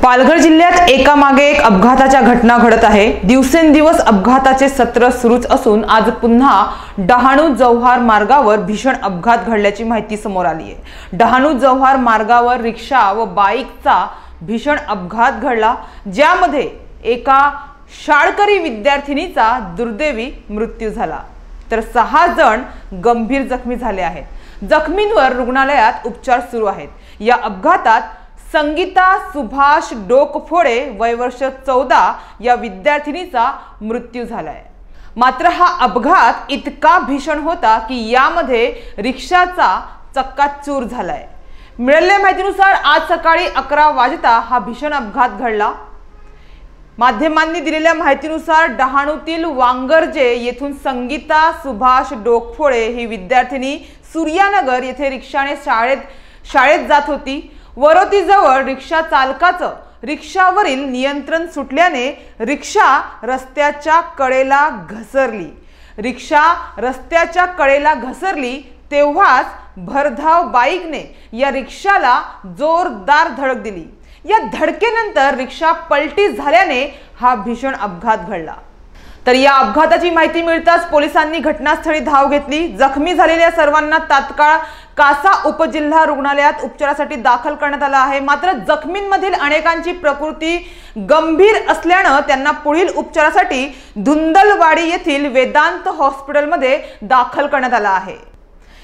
पालघर जिल्ह्यात एकामागे एक अपघाताच्या घटना घडत आहे। दिवसेंदिवस अपघाताचे सत्र सुरूच असून आज पुन्हा डहाणू जव्हार मार्गावर भीषण अपघात घडल्याची माहिती समोर आली आहे। डहाणू जव्हार मार्गावर रिक्षा व बाईकचा भीषण अपघात घडला, ज्यामध्ये एका शाळकरी विद्यार्थिनीचा दुर्दैवी मृत्यू झाला, तर 6 जण गंभीर जखमी झाले आहेत। जखमींवर रुग्णालयात उपचार सुरू आहेत। या अपघातात संगीता सुभाष डोकफोडे वय वर्ष 14 या विद्यार्थिनीचा मृत्यू झालाय। मात्र हा अपघात इतका भीषण होता की यामध्ये रिक्षाचा चक्काचूर झालाय। मिळालेल्या माहितीनुसार आज सकाळी 11 वाजता हा भीषण अपघात घडला। माध्यमांनी दिलेल्या माहितीनुसार डहाणूतील वांगरजे येथून संगीता सुभाष डोकफोडे ही विद्यार्थिनी सूर्यानगर येथे रिक्षाने शाळेत जात होती। वरोतीजवळ रिक्षा चालकाचं रिक्षावरील नियंत्रण सुटल्याने रिक्षा रस्त्याच्या कडेला घसरली तेव्हाच भरधाव बाईकने या रिक्षाला जोरदार धडक दिली। या धडकेनंतर रिक्षा पलटी झाल्याने हा भीषण अपघात घडला। तर या अपघाताची माहिती मिळताच पोलिसांनी घटनास्थळी धाव घेतली। जखमी झालेल्या सर्वांना तात्काळ कासा उपजिल्हा रुग्णालयात उपचारासाठी दाखल करण्यात आलं आहे। मात्र जखमींमधील अनेकांची प्रकृती गंभीर असल्याने त्यांना पुढील उपचारासाठी धुंदलवाडी येथील वेदांत हॉस्पिटलमध्ये दाखल करण्यात आलं आहे।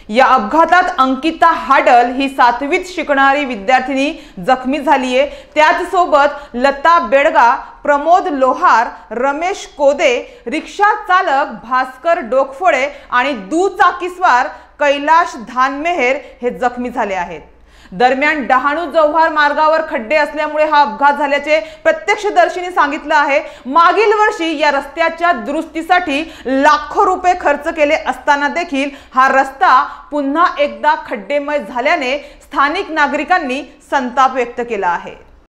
या अपघातात अंकिता हाडल ही 7वीत शिकणारी विद्यार्थिनी जखमी झाली आहे। त्याच सोबत लता बेडगा, प्रमोद लोहार, रमेश कोदे, रिक्षा चालक भास्कर डोकफोडे आणि दुचाकीस्वार कैलाश धानमेहर हे जखमी झाले आहेत। दरम्यान डहाणू जव्हार मार्गावर खड्डे असल्यामुळे हा अपघात झाल्याचे प्रत्यक्षदर्शींनी सांगितलं आहे। मागील वर्षी या रस्त्याच्या दुरुस्तीसाठी लाखो रुपये खर्च केले असताना देखील हा रस्ता पुन्हा एकदा खड्डेमय झाल्याने स्थानिक नागरिकांनी संताप व्यक्त केला आहे।